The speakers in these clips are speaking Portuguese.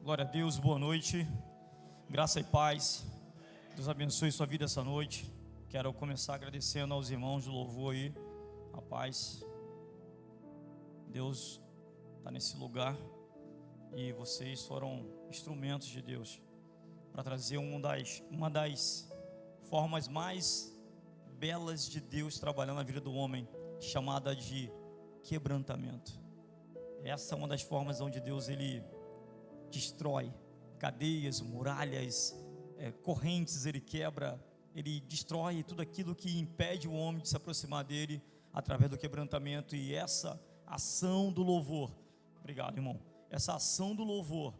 Glória a Deus, boa noite, graça e paz, Deus abençoe sua vida essa noite. Quero começar agradecendo aos irmãos do louvor aí, a paz. Deus está nesse lugar e vocês foram instrumentos de Deus para trazer uma das formas mais belas de Deus trabalhando na vida do homem, chamada de quebrantamento. Essa é uma das formas onde Deus ele destrói cadeias, muralhas, correntes, ele quebra, ele destrói tudo aquilo que impede o homem de se aproximar dele através do quebrantamento. E essa ação do louvor, obrigado irmão, essa ação do louvor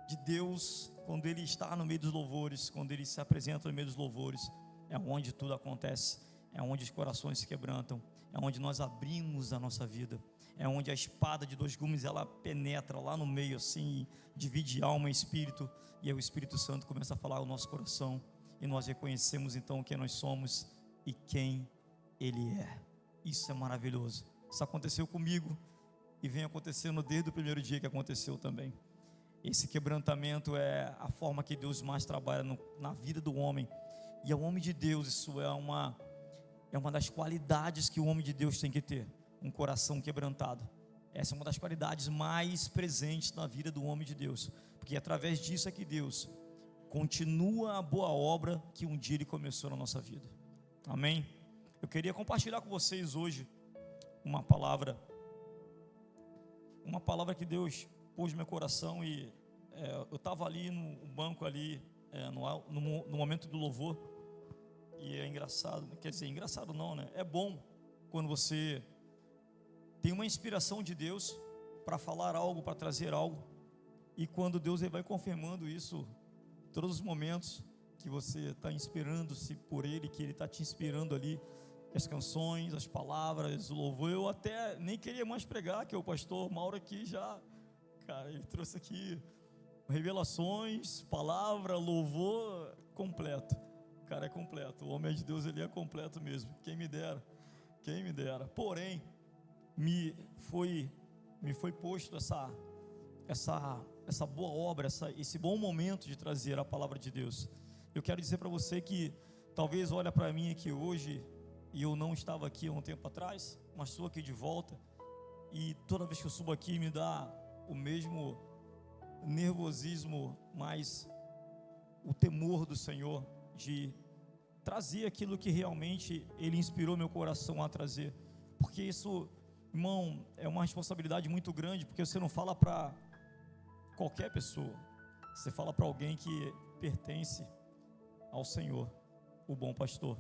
de Deus, quando ele está no meio dos louvores, quando ele se apresenta no meio dos louvores, é onde tudo acontece, é onde os corações se quebrantam, é onde nós abrimos a nossa vida, é onde a espada de dois gumes ela penetra lá no meio assim, divide alma e espírito, e aí o Espírito Santo começa a falar ao nosso coração, e nós reconhecemos então quem nós somos e quem Ele é. Isso é maravilhoso. Isso aconteceu comigo e vem acontecendo desde o primeiro dia que aconteceu também. Esse quebrantamento é a forma que Deus mais trabalha na vida do homem, e ao homem de Deus isso é uma das qualidades que o homem de Deus tem que ter, um coração quebrantado. Essa é uma das qualidades mais presentes na vida do homem de Deus, porque através disso é que Deus continua a boa obra que um dia Ele começou na nossa vida. Amém? Eu queria compartilhar com vocês hoje uma palavra que Deus pôs no meu coração, e eu estava ali no banco ali, no momento do louvor, e é engraçado, quer dizer, engraçado não, né? É bom quando você tem uma inspiração de Deus para falar algo, para trazer algo, e quando Deus ele vai confirmando isso, todos os momentos que você está inspirando-se por Ele, que Ele está te inspirando ali, as canções, as palavras, o louvor. Eu até nem queria mais pregar, que o pastor Mauro aqui já, cara, ele trouxe aqui revelações, palavra, louvor completo. Cara, é completo, o homem de Deus ele é completo mesmo, quem me dera. Porém, me foi posto essa boa obra, esse bom momento de trazer a palavra de Deus. Eu quero dizer para você que talvez olha para mim aqui hoje, e eu não estava aqui há um tempo atrás, mas estou aqui de volta, e toda vez que eu subo aqui me dá o mesmo nervosismo, mas o temor do Senhor de trazer aquilo que realmente Ele inspirou meu coração a trazer, porque isso, irmão, é uma responsabilidade muito grande, porque você não fala para qualquer pessoa, você fala para alguém que pertence ao Senhor, o bom pastor.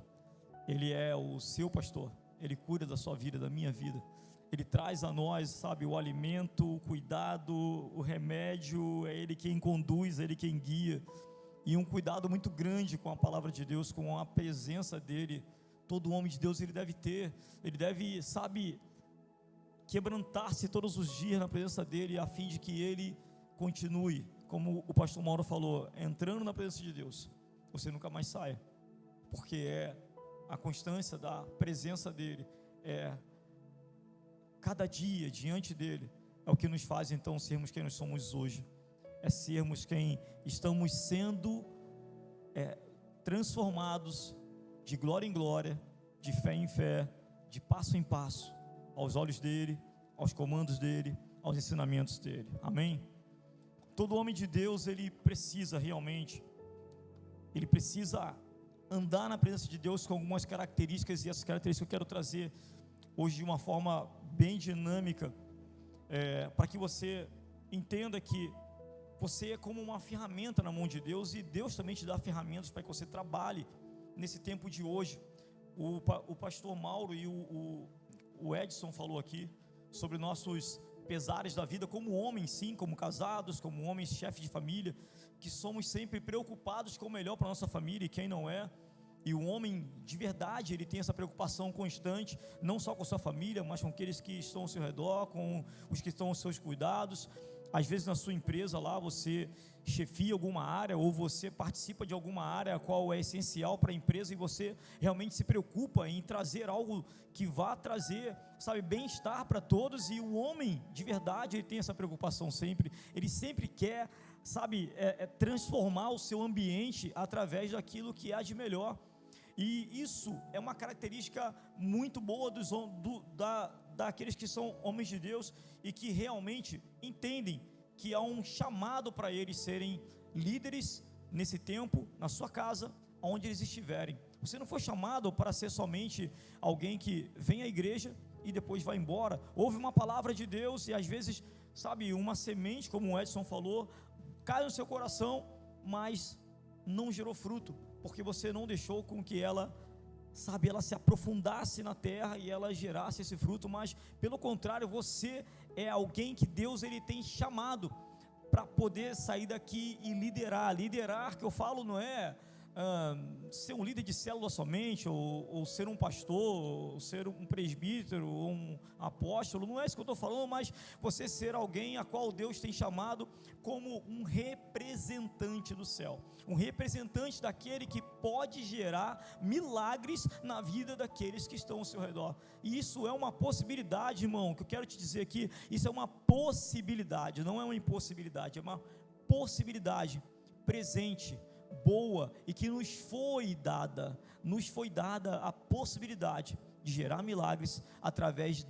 Ele é o seu pastor, Ele cuida da sua vida, da minha vida, Ele traz a nós, sabe, o alimento, o cuidado, o remédio, é Ele quem conduz, é Ele quem guia, e um cuidado muito grande com a palavra de Deus, com a presença dEle. Todo homem de Deus ele deve, sabe, quebrantar-se todos os dias na presença dEle, a fim de que Ele continue, como o pastor Mauro falou, entrando na presença de Deus, você nunca mais saia, porque é a constância da presença dEle, cada dia diante dEle, é o que nos faz então sermos quem nós somos hoje, é sermos quem estamos sendo transformados de glória em glória, de fé em fé, de passo em passo, aos olhos dEle, aos comandos dEle, aos ensinamentos dEle. Amém? Todo homem de Deus, ele precisa realmente, ele precisa andar na presença de Deus com algumas características, e essas características eu quero trazer hoje de uma forma bem dinâmica, para que você entenda que você é como uma ferramenta na mão de Deus, e Deus também te dá ferramentas para que você trabalhe nesse tempo de hoje. O pastor Mauro e o Edson falou aqui sobre nossos pesares da vida como homens, sim, como casados, como homens, chefes de família, que somos sempre preocupados com o melhor para a nossa família, e quem não é. E o homem de verdade, ele tem essa preocupação constante, não só com a sua família, mas com aqueles que estão ao seu redor, com os que estão aos seus cuidados. Às vezes na sua empresa lá, você chefia alguma área, ou você participa de alguma área a qual é essencial para a empresa, e você realmente se preocupa em trazer algo que vá trazer, sabe, bem-estar para todos. E o homem de verdade, ele tem essa preocupação sempre, ele sempre quer sabe, transformar o seu ambiente através daquilo que há de melhor. E isso é uma característica muito boa daqueles que são homens de Deus e que realmente entendem que há um chamado para eles serem líderes nesse tempo, na sua casa, onde eles estiverem. Você não foi chamado para ser somente alguém que vem à igreja e depois vai embora. Ouve uma palavra de Deus e às vezes, sabe, uma semente, como o Edson falou, cai no seu coração, mas não gerou fruto, porque você não deixou com que ela, sabe, ela se aprofundasse na terra e ela gerasse esse fruto. Mas pelo contrário, você é alguém que Deus ele tem chamado para poder sair daqui e liderar, que eu falo não é ser um líder de célula somente, ou ser um pastor, ou ser um presbítero, ou um apóstolo, não é isso que eu estou falando, mas você ser alguém a qual Deus tem chamado como um representante do céu, um representante daquele que pode gerar milagres na vida daqueles que estão ao seu redor. E isso é uma possibilidade, irmão, que eu quero te dizer aqui, isso é uma possibilidade, não é uma impossibilidade, é uma possibilidade presente, boa, e que nos foi dada a possibilidade de gerar milagres através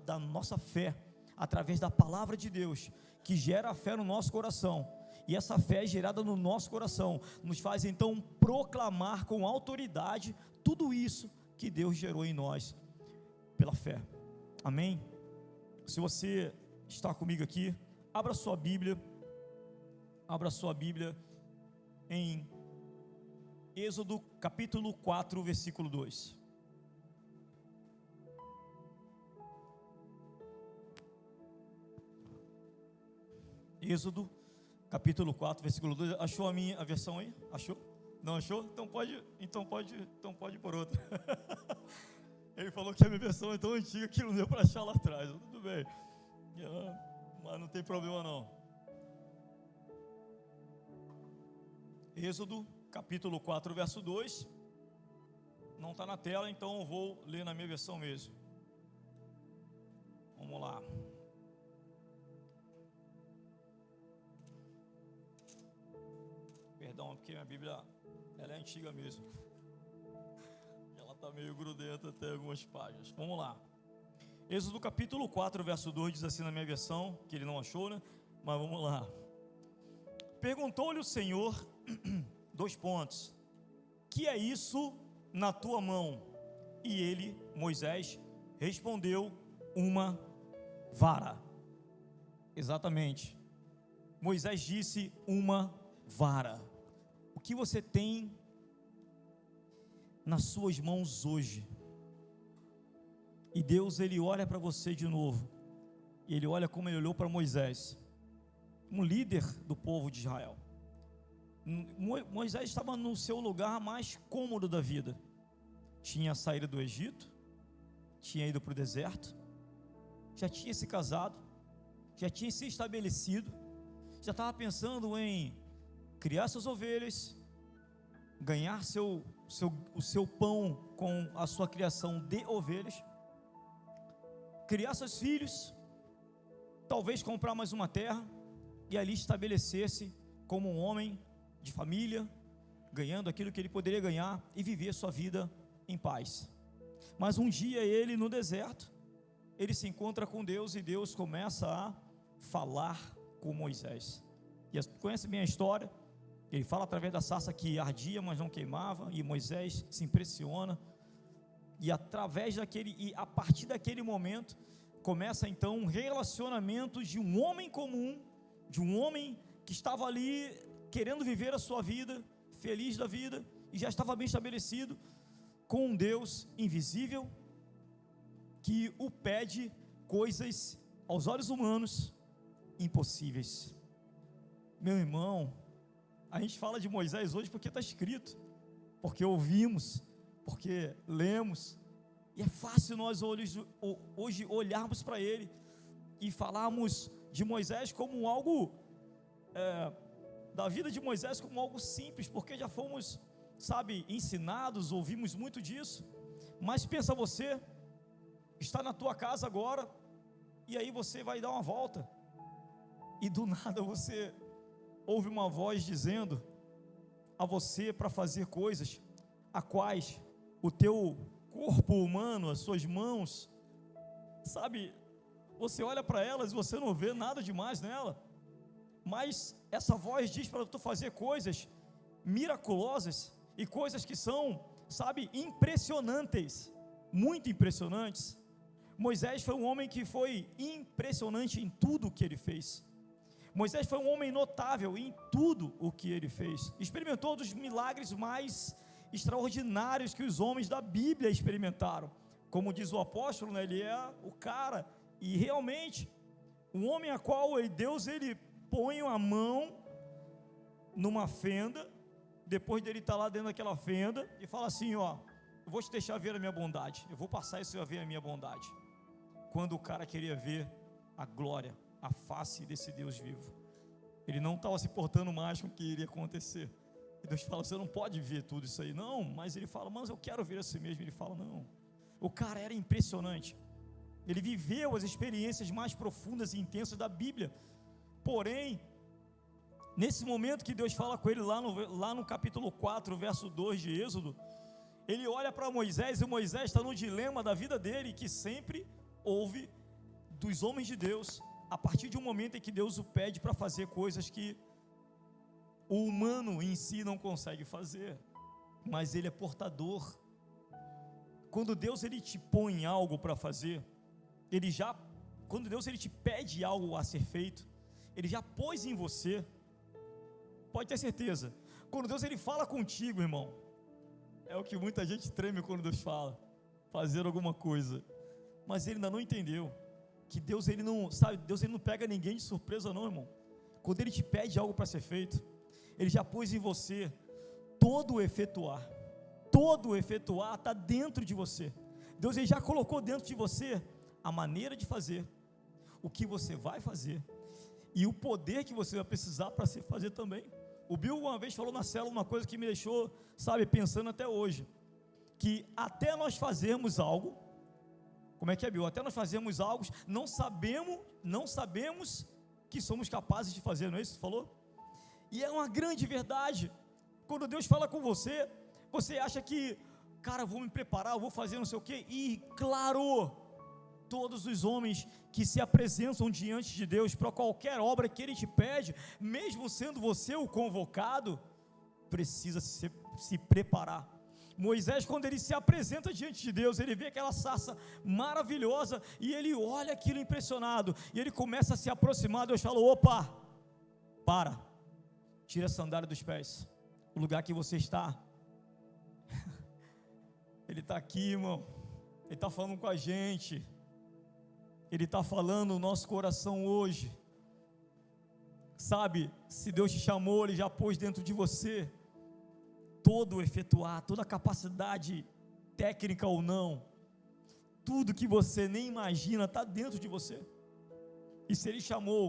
da nossa fé, através da palavra de Deus, que gera a fé no nosso coração, e essa fé gerada no nosso coração, nos faz então proclamar com autoridade tudo isso que Deus gerou em nós, pela fé, amém? Se você está comigo aqui, abra sua Bíblia em Êxodo capítulo 4, versículo 2. Êxodo capítulo 4, versículo 2. Achou a versão aí? Achou? Não achou? Então pode ir por outra. Ele falou que a minha versão é tão antiga que não deu para achar lá atrás. Tudo bem, mas não tem problema não. Êxodo capítulo 4, verso 2, não está na tela, então eu vou ler na minha versão mesmo. Vamos lá. Perdão, porque minha Bíblia, ela é antiga mesmo. Ela está meio grudenta até algumas páginas. Vamos lá. Êxodo capítulo 4, verso 2, diz assim na minha versão, que ele não achou, né? Mas vamos lá. Perguntou-lhe o Senhor, que é isso na tua mão? E ele, Moisés, respondeu, uma vara. Exatamente. Moisés disse, uma vara. O que você tem nas suas mãos hoje? E Deus, ele olha para você de novo, e ele olha como ele olhou para Moisés, como líder do povo de Israel. Moisés estava no seu lugar mais cômodo da vida, tinha saído do Egito, tinha ido para o deserto, já tinha se casado, já tinha se estabelecido, já estava pensando em criar suas ovelhas, ganhar o seu pão com a sua criação de ovelhas, criar seus filhos, talvez comprar mais uma terra e ali estabelecer-se como um homem de família, ganhando aquilo que ele poderia ganhar e viver sua vida em paz. Mas um dia ele, no deserto, ele se encontra com Deus e Deus começa a falar com Moisés. E conhece bem a história? Ele fala através da sarça que ardia, mas não queimava, e Moisés se impressiona. E a partir daquele momento começa então um relacionamento de um homem comum, de um homem que estava ali querendo viver a sua vida, feliz da vida, e já estava bem estabelecido, com um Deus invisível, que o pede coisas aos olhos humanos impossíveis. Meu irmão, a gente fala de Moisés hoje porque está escrito, porque ouvimos, porque lemos, e é fácil nós hoje olharmos para ele e falarmos de Moisés como algo, da vida de Moisés como algo simples, porque já fomos, ensinados, ouvimos muito disso. Mas pensa você, está na tua casa agora, e aí você vai dar uma volta, e do nada você ouve uma voz dizendo a você para fazer coisas a quais o teu corpo humano, as suas mãos, sabe, você olha para elas e você não vê nada demais nela, mas essa voz diz para tu fazer coisas miraculosas e coisas que são, sabe, impressionantes, muito impressionantes. Moisés foi um homem que foi impressionante em tudo o que ele fez. Moisés foi um homem notável em tudo o que ele fez. Experimentou dos milagres mais extraordinários que os homens da Bíblia experimentaram. Como diz o apóstolo, né, ele é o cara, e realmente, um homem a qual Deus ele põe a mão numa fenda, depois dele estar lá dentro daquela fenda, e fala assim, ó, eu vou te deixar ver a minha bondade, eu vou passar e você vai ver a minha bondade. Quando o cara queria ver a glória, a face desse Deus vivo, ele não estava se portando mais com o que iria acontecer, e Deus fala, você não pode ver tudo isso aí, não, mas ele fala, mas eu quero ver assim mesmo. Ele fala, não, o cara era impressionante, ele viveu as experiências mais profundas e intensas da Bíblia. Porém, nesse momento que Deus fala com ele lá no capítulo 4, verso 2 de Êxodo, ele olha para Moisés, e Moisés está no dilema da vida dele, que sempre houve dos homens de Deus, a partir de um momento em que Deus o pede para fazer coisas que o humano em si não consegue fazer, mas ele é portador. Quando Deus ele te põe algo para fazer, quando Deus ele te pede algo a ser feito, ele já pôs em você, pode ter certeza. Quando Deus ele fala contigo, irmão, é o que muita gente treme quando Deus fala, fazer alguma coisa, mas ele ainda não entendeu, que Deus ele não, sabe, Deus ele não pega ninguém de surpresa não, irmão. Quando ele te pede algo para ser feito, ele já pôs em você todo o efetuar está dentro de você. Deus ele já colocou dentro de você a maneira de fazer, o que você vai fazer, e o poder que você vai precisar para se fazer também. O Bill uma vez falou na célula uma coisa que me deixou, sabe, pensando até hoje, que até nós fazermos algo, como é que é, Bill? Até nós fazermos algo, não sabemos que somos capazes de fazer, não é isso que você falou? E é uma grande verdade. Quando Deus fala com você, você acha que, cara, vou me preparar, vou fazer não sei o quê, e claro, todos os homens que se apresentam diante de Deus para qualquer obra que Ele te pede, mesmo sendo você o convocado, precisa se preparar. Moisés, quando ele se apresenta diante de Deus, ele vê aquela sarça maravilhosa, e ele olha aquilo impressionado, e ele começa a se aproximar. Deus fala, opa, para, tira a sandália dos pés, o lugar que você está, Ele está aqui, irmão, Ele está falando com a gente, Ele está falando no nosso coração hoje, sabe, se Deus te chamou, Ele já pôs dentro de você, todo o efetuar, toda a capacidade técnica ou não, tudo que você nem imagina, está dentro de você, e se Ele chamou,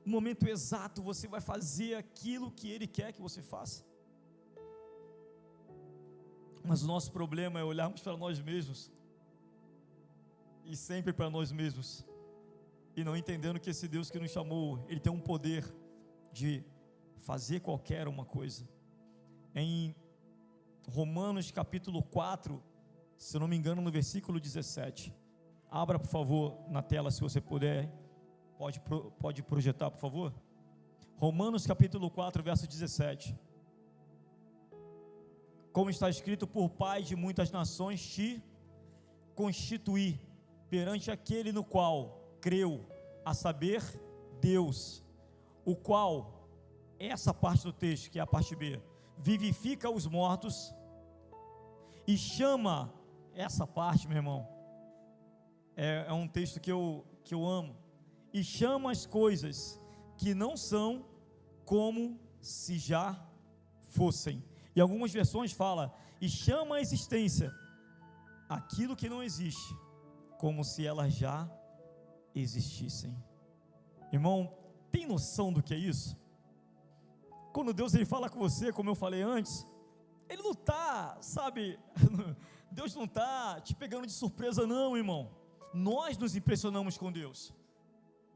no momento exato, você vai fazer aquilo que Ele quer que você faça. Mas o nosso problema é olharmos para nós mesmos, e sempre para nós mesmos, e não entendendo que esse Deus que nos chamou, Ele tem um poder de fazer qualquer uma coisa. Em Romanos capítulo 4, se eu não me engano, no versículo 17, abra por favor na tela, se você puder, pode projetar por favor, Romanos capítulo 4, verso 17, como está escrito, por Pai de muitas nações te constituí perante aquele no qual creu, a saber, Deus, o qual, essa parte do texto, que é a parte B, vivifica os mortos, e chama, essa parte, meu irmão, é um texto que eu amo, e chama as coisas que não são, como se já fossem. E algumas versões falam, e chama a existência, aquilo que não existe, como se elas já existissem. Irmão, tem noção do que é isso? Quando Deus ele fala com você, como eu falei antes, Ele não está, sabe, Deus não está te pegando de surpresa não, irmão. Nós nos impressionamos com Deus.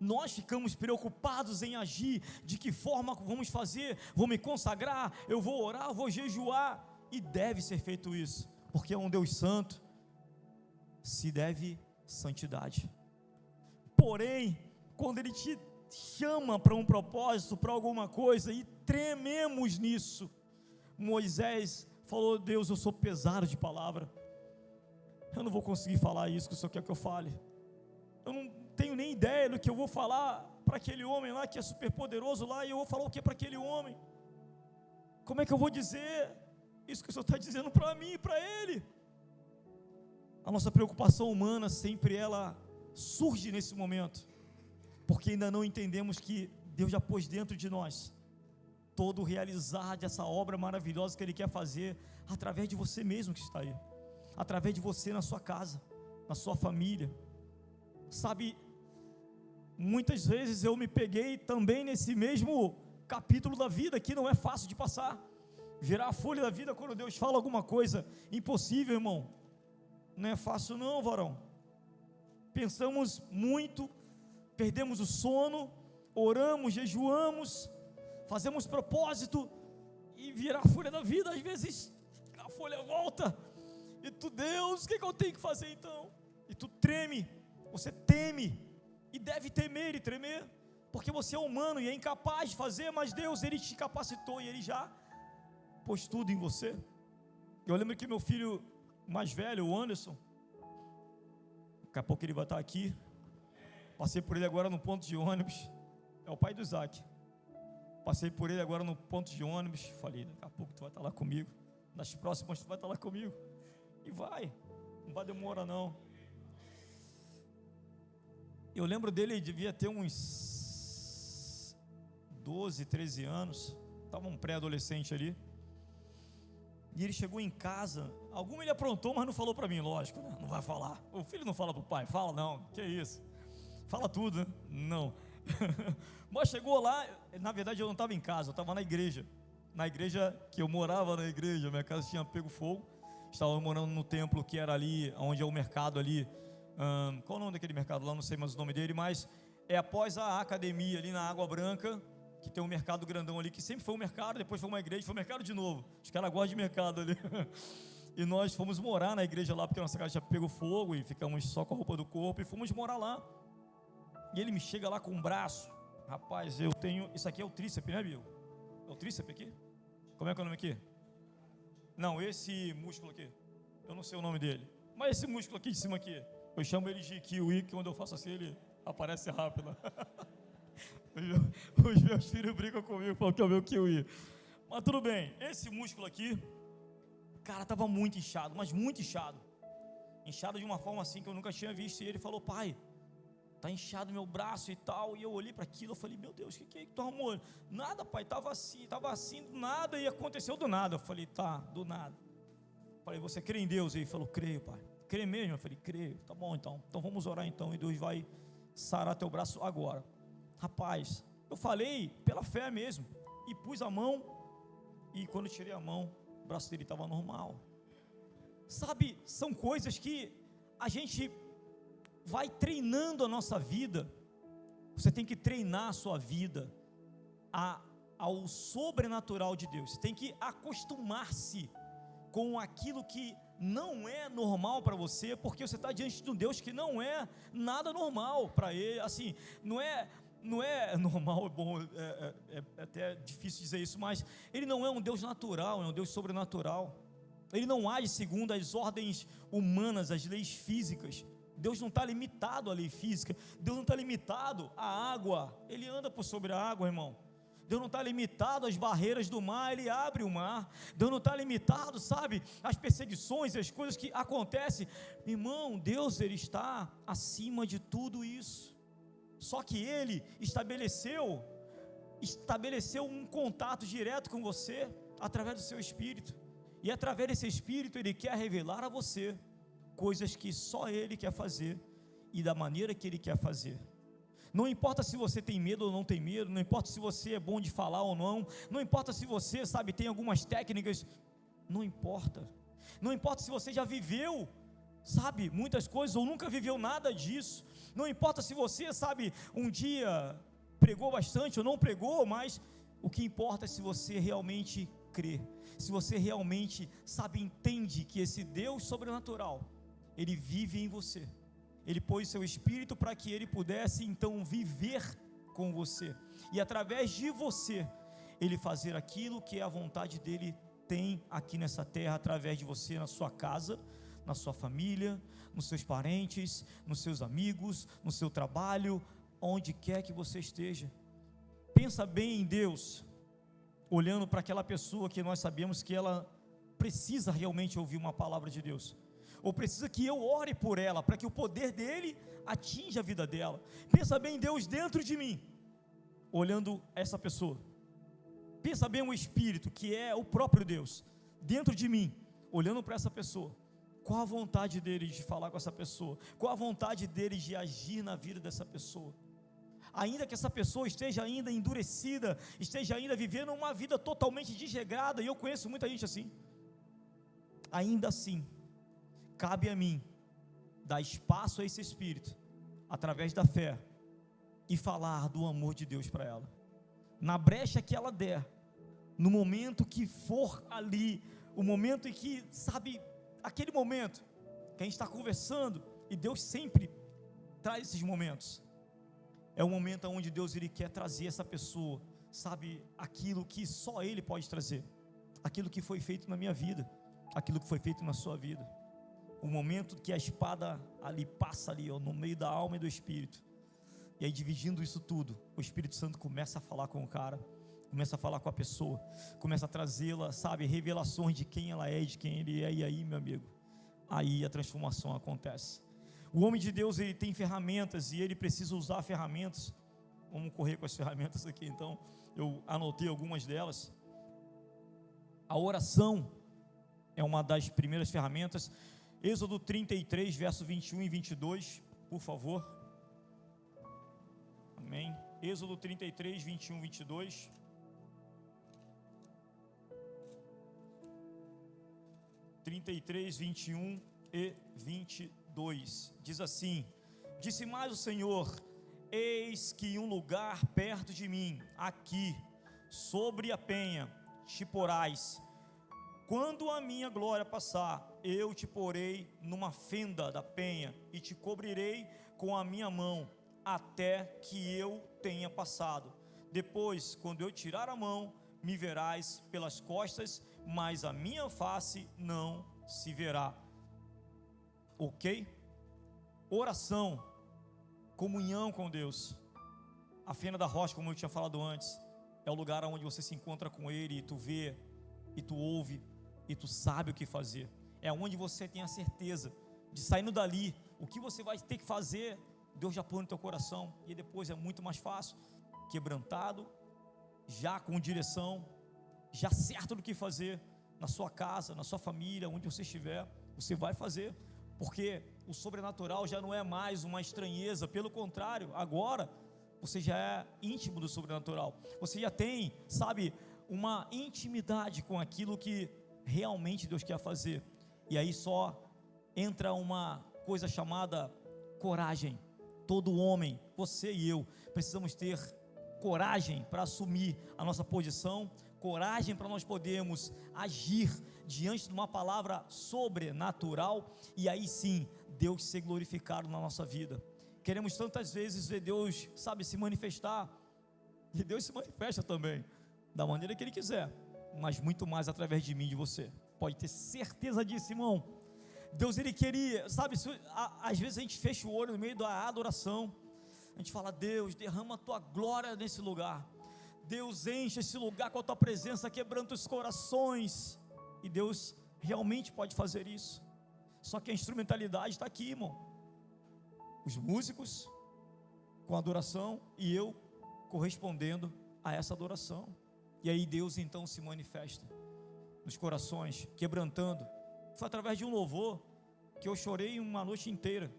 nós ficamos preocupados em agir, de que forma vamos fazer, vou me consagrar, eu vou orar, vou jejuar, e deve ser feito isso, porque é um Deus santo, se deve santidade. Porém, quando Ele te chama para um propósito, para alguma coisa, e trememos nisso, Moisés falou: Deus, eu sou pesado de palavra, eu não vou conseguir falar isso que o Senhor quer que eu fale, eu não tenho nem ideia do que eu vou falar para aquele homem lá, que é super poderoso lá, e eu vou falar o que para aquele homem? Como é que eu vou dizer isso que o Senhor está dizendo para mim e para ele? A nossa preocupação humana sempre ela surge nesse momento, porque ainda não entendemos que Deus já pôs dentro de nós todo o realizar dessa obra maravilhosa que Ele quer fazer através de você mesmo que está aí, através de você na sua casa, na sua família. Sabe, muitas vezes eu me peguei também nesse mesmo capítulo da vida, que não é fácil de passar, virar a folha da vida quando Deus fala alguma coisa impossível, irmão, não é fácil não, varão. Pensamos muito, perdemos o sono, oramos, jejuamos, fazemos propósito, e virar a folha da vida, às vezes a folha volta, e tu, Deus, o que eu tenho que fazer então? E tu treme, você teme, e deve temer e tremer, porque você é humano e é incapaz de fazer, mas Deus, Ele te capacitou, e Ele já pôs tudo em você. Eu lembro que meu filho mais velho, o Anderson, daqui a pouco ele vai estar aqui, passei por ele agora no ponto de ônibus, é o pai do Isaac, passei por ele agora no ponto de ônibus, falei, daqui a pouco tu vai estar lá comigo, nas próximas tu vai estar lá comigo, e não vai demorar não. Eu lembro dele, ele devia ter uns 12, 13 anos, estava um pré-adolescente ali, e ele chegou em casa, alguma ele aprontou, mas não falou para mim, lógico, né? Não vai falar, o filho não fala para o pai, fala não, que isso, fala tudo, né? Não, mas chegou lá, na verdade eu não estava em casa, eu estava na igreja que eu morava na igreja, minha casa tinha pego fogo, estava morando no templo que era ali, onde é o mercado ali, qual o nome daquele mercado lá, não sei mais o nome dele, mas é após a academia ali na Água Branca, que tem um mercado grandão ali, que sempre foi um mercado, depois foi uma igreja, foi um mercado de novo, os caras gostam de mercado ali, e nós fomos morar na igreja lá, porque a nossa casa já pegou fogo, e ficamos só com a roupa do corpo, e fomos morar lá, e ele me chega lá com um braço, rapaz, eu tenho, isso aqui é o tríceps, né, Bill? É o tríceps aqui? Como é que é o nome aqui? Não, esse músculo aqui, eu não sei o nome dele, mas esse músculo aqui de cima aqui, eu chamo ele de kiwi, que quando eu faço assim, ele aparece rápido. Os meus filhos brincam comigo, falam que é o meu kiwi. Mas tudo bem, esse músculo aqui, cara, estava muito inchado, mas muito inchado. Inchado de uma forma assim que eu nunca tinha visto. E ele falou: pai, está inchado meu braço e tal. E eu olhei para aquilo, eu falei: meu Deus, o que é que tu arrumou? Nada, pai, estava assim, do nada, e aconteceu do nada. Eu falei: tá, do nada. Falei: você crê em Deus? Ele falou: creio, pai. Crê mesmo? Eu falei: creio. Tá bom então vamos orar então, e Deus vai sarar teu braço agora. Rapaz, eu falei pela fé mesmo, e pus a mão, e quando eu tirei a mão, o braço dele estava normal. Sabe, são coisas que a gente vai treinando a nossa vida. Você tem que treinar a sua vida ao sobrenatural de Deus. Você tem que acostumar-se com aquilo que não é normal para você, porque você está diante de um Deus que não é nada normal para Ele. Assim, não é normal, é bom, é até difícil dizer isso, mas Ele não é um Deus natural, é um Deus sobrenatural. Ele não age segundo as ordens humanas, as leis físicas. Deus não está limitado à lei física, Deus não está limitado à água, Ele anda por sobre a água, irmão. Deus não está limitado às barreiras do mar, Ele abre o mar. Deus não está limitado, sabe, às perseguições, às coisas que acontecem. Irmão, Deus, Ele está acima de tudo isso. Só que Ele estabeleceu um contato direto com você, através do seu Espírito. E através desse Espírito, Ele quer revelar a você coisas que só Ele quer fazer, e da maneira que Ele quer fazer. Não importa se você tem medo ou não tem medo, não importa se você é bom de falar ou não, não importa se você, sabe, tem algumas técnicas, não importa se você já viveu, sabe, muitas coisas ou nunca viveu nada disso, Não importa se você, sabe, um dia pregou bastante ou não pregou, mas o que importa é se você realmente crê, se você realmente, sabe, entende que esse Deus sobrenatural, Ele vive em você. Ele pôs seu Espírito para que Ele pudesse então viver com você, e através de você, Ele fazer aquilo que é a vontade dEle tem aqui nessa terra, através de você, na sua casa, na sua família, nos seus parentes, nos seus amigos, no seu trabalho, onde quer que você esteja. Pensa bem em Deus, olhando para aquela pessoa que nós sabemos que ela precisa realmente ouvir uma palavra de Deus, ou precisa que eu ore por ela, para que o poder dele atinja a vida dela. Pensa bem em Deus dentro de mim, olhando essa pessoa. Pensa bem o Espírito, que é o próprio Deus, dentro de mim, olhando para essa pessoa. Qual a vontade dele de falar com essa pessoa? Qual a vontade dele de agir na vida dessa pessoa? Ainda que essa pessoa esteja ainda endurecida, esteja ainda vivendo uma vida totalmente desregrada, e eu conheço muita gente assim, ainda assim, cabe a mim dar espaço a esse Espírito, através da fé, e falar do amor de Deus para ela, na brecha que ela der, no momento que for ali, o momento em que, sabe, aquele momento que a gente está conversando, e Deus sempre traz esses momentos, é o momento onde Deus Ele quer trazer essa pessoa, sabe, aquilo que só Ele pode trazer, aquilo que foi feito na minha vida, aquilo que foi feito na sua vida, o momento que a espada ali passa ali, ó, no meio da alma e do Espírito, e aí dividindo isso tudo, o Espírito Santo começa a falar com o cara, começa a falar com a pessoa, começa a trazê-la, sabe, revelações de quem ela é, de quem ele é, e aí, meu amigo, aí a transformação acontece. O homem de Deus, ele tem ferramentas, e ele precisa usar ferramentas. Vamos correr com as ferramentas aqui, então, eu anotei algumas delas. A oração é uma das primeiras ferramentas. Êxodo 33, verso 21 e 22, por favor. Amém. Êxodo 33, 21 e 22. (33, 21 e 22) diz assim: disse mais o Senhor: eis que um lugar perto de mim, aqui, sobre a penha, te porás. Quando a minha glória passar, eu te porei numa fenda da penha, e te cobrirei com a minha mão, até que eu tenha passado. Depois, quando eu tirar a mão, me verás pelas costas, mas a minha face não se verá. Ok? Oração, comunhão com Deus. A fenda da rocha, como eu tinha falado antes, é o lugar onde você se encontra com Ele, e tu vê, e tu ouve, e tu sabe o que fazer. É onde você tem a certeza de, saindo dali, o que você vai ter que fazer, Deus já põe no teu coração, e depois é muito mais fácil, quebrantado, já com direção, já certo do que fazer, na sua casa, na sua família, onde você estiver, você vai fazer, porque o sobrenatural já não é mais uma estranheza, pelo contrário, agora você já é íntimo do sobrenatural, você já tem, sabe, uma intimidade com aquilo que realmente Deus quer fazer, e aí só entra uma coisa chamada coragem. Todo homem, você e eu, precisamos ter coragem para assumir a nossa posição, coragem para nós podermos agir diante de uma palavra sobrenatural, e aí sim, Deus ser glorificado na nossa vida. Queremos tantas vezes ver Deus, sabe, se manifestar, e Deus se manifesta também, da maneira que Ele quiser, mas muito mais através de mim e de você, pode ter certeza disso, irmão. Deus, Ele queria, sabe, às vezes a gente fecha o olho no meio da adoração, a gente fala: Deus, derrama a Tua glória nesse lugar, Deus, enche esse lugar com a Tua presença, quebrando os corações, e Deus realmente pode fazer isso, só que a instrumentalidade está aqui, irmão, os músicos com a adoração, e eu correspondendo a essa adoração, e aí Deus então se manifesta nos corações, quebrantando. Foi através de um louvor que eu chorei uma noite inteira,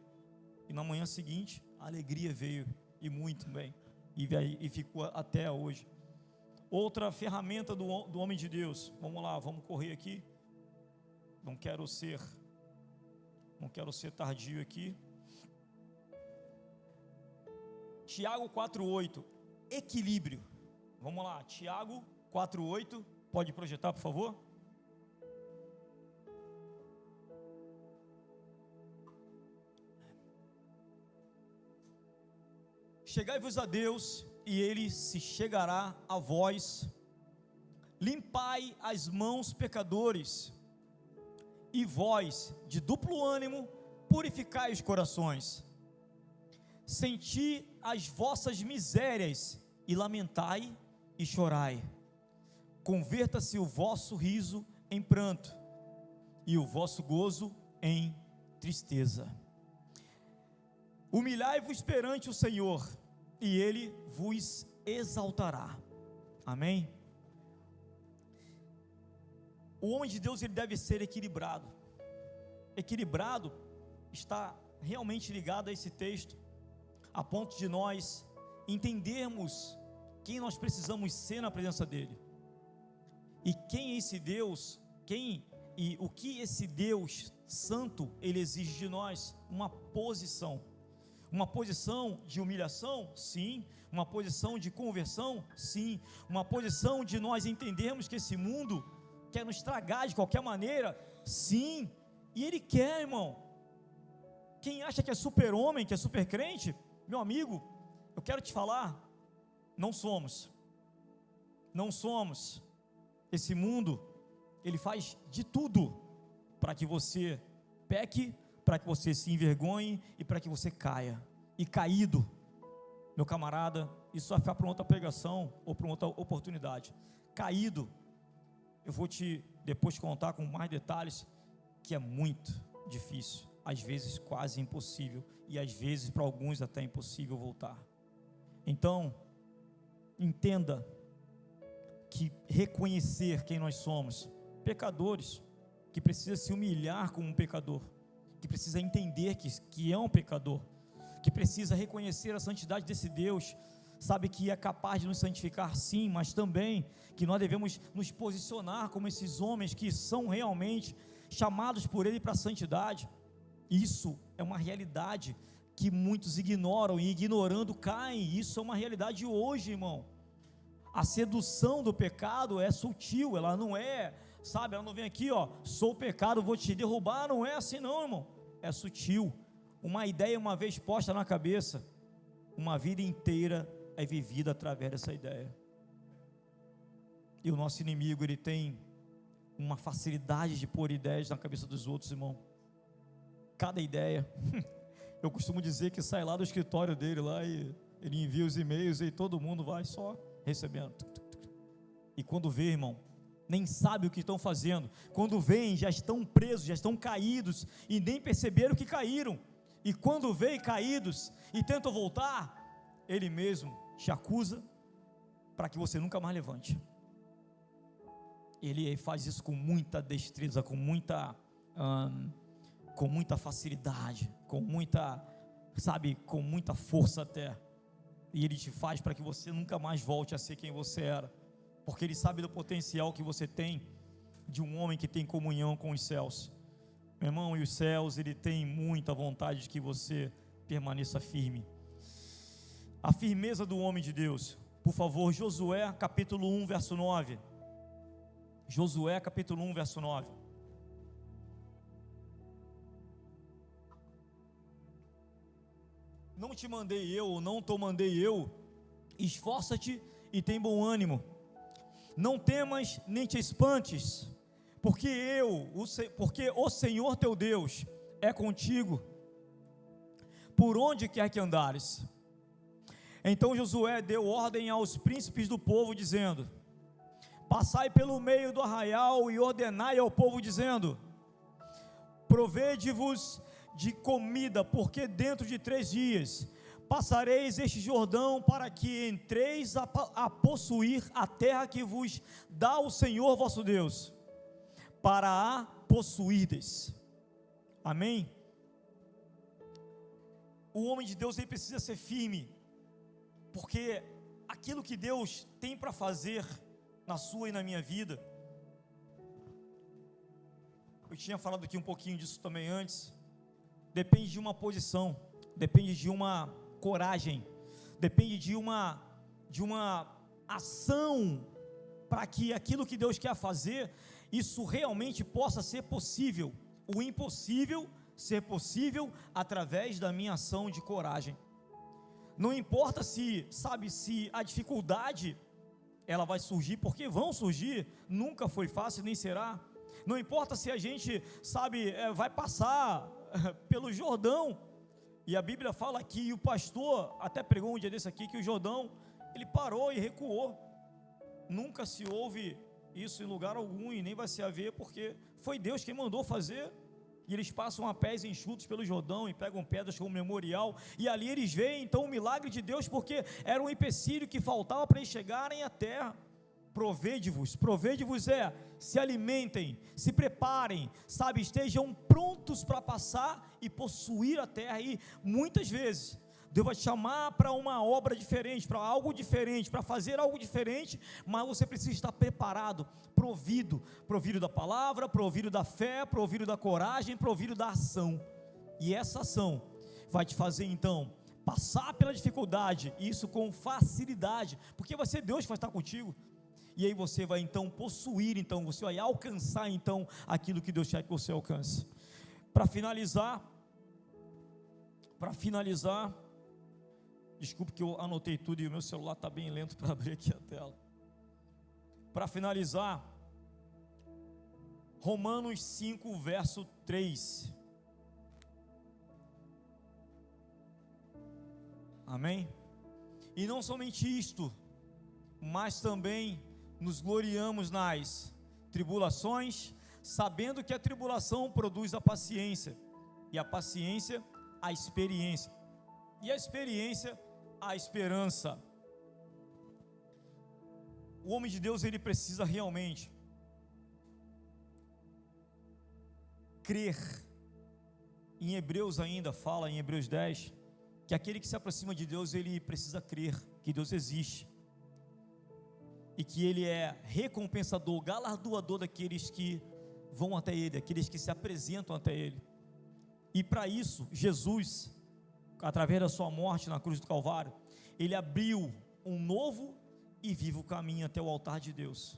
e na manhã seguinte a alegria veio, e muito bem, e ficou até hoje. Outra ferramenta do homem de Deus, vamos lá, vamos correr aqui, não quero ser tardio aqui. Tiago 4:8, equilíbrio. Vamos lá, Tiago 4:8, pode projetar, por favor? Chegai-vos a Deus, e Ele se chegará a vós. Limpai as mãos, pecadores, e vós, de duplo ânimo, purificai os corações. Senti as vossas misérias, e lamentai e chorai. Converta-se o vosso riso em pranto, e o vosso gozo em tristeza. Humilhai-vos perante o Senhor, e Ele vos exaltará. Amém? O homem de Deus, ele deve ser equilibrado. Equilibrado está realmente ligado a esse texto, a ponto de nós entendermos quem nós precisamos ser na presença dEle, e quem é esse Deus, e o que esse Deus santo, Ele exige de nós. Uma posição de humilhação, sim. Uma posição de conversão, sim. Uma posição de nós entendermos que esse mundo quer nos estragar de qualquer maneira, sim. E Ele quer, irmão. Quem acha que é super homem, que é super crente, meu amigo, eu quero te falar, não somos. Esse mundo, ele faz de tudo para que você peque, para que você se envergonhe e para que você caia. E caído, meu camarada, isso vai ficar para outra pregação ou para outra oportunidade. Caído, eu vou te depois contar com mais detalhes, que é muito difícil, às vezes quase impossível, e às vezes para alguns até impossível voltar. Então, entenda que reconhecer quem nós somos, pecadores, que precisa se humilhar como um pecador, que precisa entender que é um pecador, que precisa reconhecer a santidade desse Deus, sabe que é capaz de nos santificar, sim, mas também que nós devemos nos posicionar como esses homens que são realmente chamados por Ele para a santidade. Isso é uma realidade que muitos ignoram, e ignorando caem. Isso é uma realidade hoje, irmão. A sedução do pecado é sutil, ela não é, sabe, ela não vem aqui, sou o pecado, vou te derrubar, não é assim não, irmão, é sutil. Uma ideia uma vez posta na cabeça, uma vida inteira é vivida através dessa ideia. E o nosso inimigo, ele tem uma facilidade de pôr ideias na cabeça dos outros, irmão. Cada ideia, eu costumo dizer que sai lá do escritório dele lá, e ele envia os e-mails e todo mundo vai só recebendo. E quando vê, irmão, nem sabe o que estão fazendo. Quando vêm, já estão presos, já estão caídos, e nem perceberam que caíram. E quando vêm caídos e tentam voltar, ele mesmo te acusa para que você nunca mais levante. Ele faz isso com muita destreza, com muita facilidade, com muita força até. E ele te faz para que você nunca mais volte a ser quem você era, porque ele sabe do potencial que você tem de um homem que tem comunhão com os céus, meu irmão. E os céus, ele tem muita vontade de que você permaneça firme. A firmeza do homem de Deus. Por favor, Josué capítulo 1 verso 9. Josué capítulo 1 verso 9. Não te mandei eu, não te mandei eu, esforça-te e tem bom ânimo, não temas nem te espantes, porque o Senhor teu Deus é contigo, por onde quer que andares. Então Josué deu ordem aos príncipes do povo, dizendo: passai pelo meio do arraial e ordenai ao povo, dizendo: provede-vos de comida, porque dentro de 3 dias passareis este Jordão, para que entreis a possuir a terra que vos dá o Senhor vosso Deus, para a possuirdes. Amém? O homem de Deus, ele precisa ser firme, porque aquilo que Deus tem para fazer na sua e na minha vida, eu tinha falado aqui um pouquinho disso também antes, depende de uma posição, depende de uma coragem, depende de uma ação para que aquilo que Deus quer fazer, isso realmente possa ser possível. O impossível ser possível através da minha ação de coragem. Não importa se a dificuldade ela vai surgir, porque vão surgir, nunca foi fácil nem será. Não importa se a gente vai passar pelo Jordão, e a Bíblia fala aqui, e o pastor até pregou um dia desse aqui, que o Jordão, ele parou e recuou. Nunca se ouve isso em lugar algum, e nem vai se haver, porque foi Deus quem mandou fazer. E eles passam a pés enxutos pelo Jordão e pegam pedras como memorial, e ali eles veem então o milagre de Deus, porque era um empecilho que faltava para eles chegarem à terra. Provede-vos se alimentem, se preparem, estejam prontos para passar e possuir a terra. E muitas vezes Deus vai te chamar para uma obra diferente, para algo diferente, para fazer algo diferente, mas você precisa estar preparado, provido da palavra, provido da fé, provido da coragem, provido da ação. E essa ação vai te fazer então passar pela dificuldade, isso com facilidade, porque vai ser Deus que vai estar contigo. E aí você vai então possuir, então você vai alcançar então aquilo que Deus quer que você alcance. Para finalizar, desculpe que eu anotei tudo e o meu celular está bem lento para abrir aqui a tela. Para finalizar, Romanos 5, verso 3. Amém? E não somente isto, mas também nos gloriamos nas tribulações, sabendo que a tribulação produz a paciência, e a paciência a experiência, e a experiência a esperança. O homem de Deus, ele precisa realmente crer. Em Hebreus ainda fala, em Hebreus 10, que aquele que se aproxima de Deus, ele precisa crer que Deus existe, e que Ele é recompensador, galardoador daqueles que vão até Ele, aqueles que se apresentam até Ele. E para isso, Jesus, através da sua morte na cruz do Calvário, Ele abriu um novo e vivo caminho até o altar de Deus.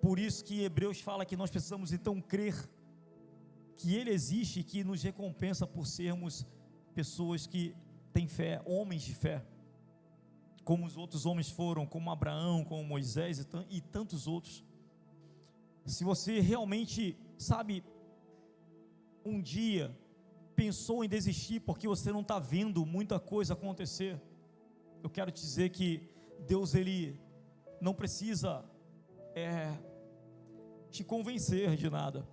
Por isso que Hebreus fala que nós precisamos então crer que Ele existe e que nos recompensa por sermos pessoas que têm fé, homens de fé, como os outros homens foram, como Abraão, como Moisés e tantos outros. Se você realmente, um dia pensou em desistir porque você não está vendo muita coisa acontecer, eu quero te dizer que Deus, Ele não precisa te convencer de nada,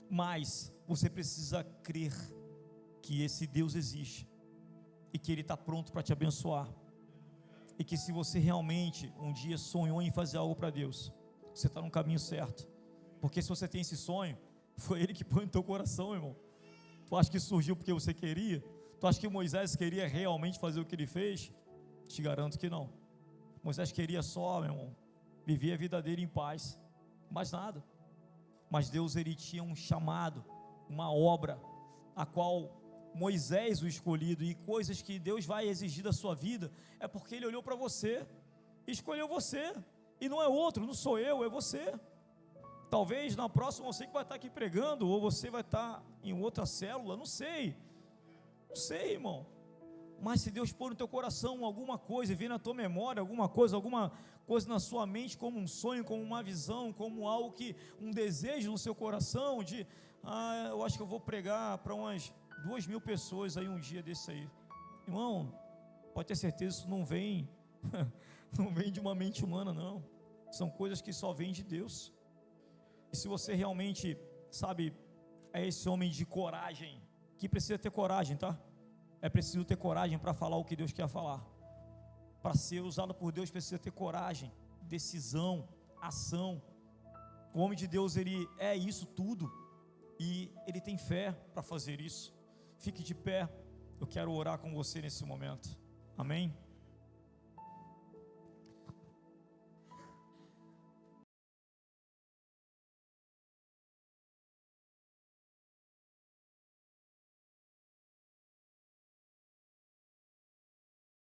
mas você precisa crer que esse Deus existe e que Ele está pronto para te abençoar. E que se você realmente um dia sonhou em fazer algo para Deus, você está no caminho certo. Porque se você tem esse sonho, foi Ele que põe no teu coração, irmão. Tu acha que surgiu porque você queria? Tu acha que Moisés queria realmente fazer o que ele fez? Te garanto que não. Moisés queria só, meu irmão, viver a vida dele em paz, mais nada. Mas Deus, Ele tinha um chamado, uma obra, a qual Moisés, o escolhido, e coisas que Deus vai exigir da sua vida, é porque Ele olhou para você, escolheu você, e não é outro, não sou eu, é você. Talvez na próxima você que vai estar aqui pregando, ou você vai estar em outra célula, não sei, irmão. Mas se Deus pôr no teu coração alguma coisa, e vir na tua memória alguma coisa na sua mente, como um sonho, como uma visão, como algo um desejo no seu coração, eu acho que eu vou pregar para umas 2.000 pessoas aí um dia desse aí, irmão, pode ter certeza, isso não vem de uma mente humana, não. São coisas que só vêm de Deus. E se você realmente é esse homem de coragem, que precisa ter coragem, tá? É preciso ter coragem para falar o que Deus quer falar. Para ser usado por Deus precisa ter coragem, decisão, ação. O homem de Deus, ele é isso tudo, e ele tem fé para fazer isso. Fique de pé, eu quero orar com você nesse momento. Amém?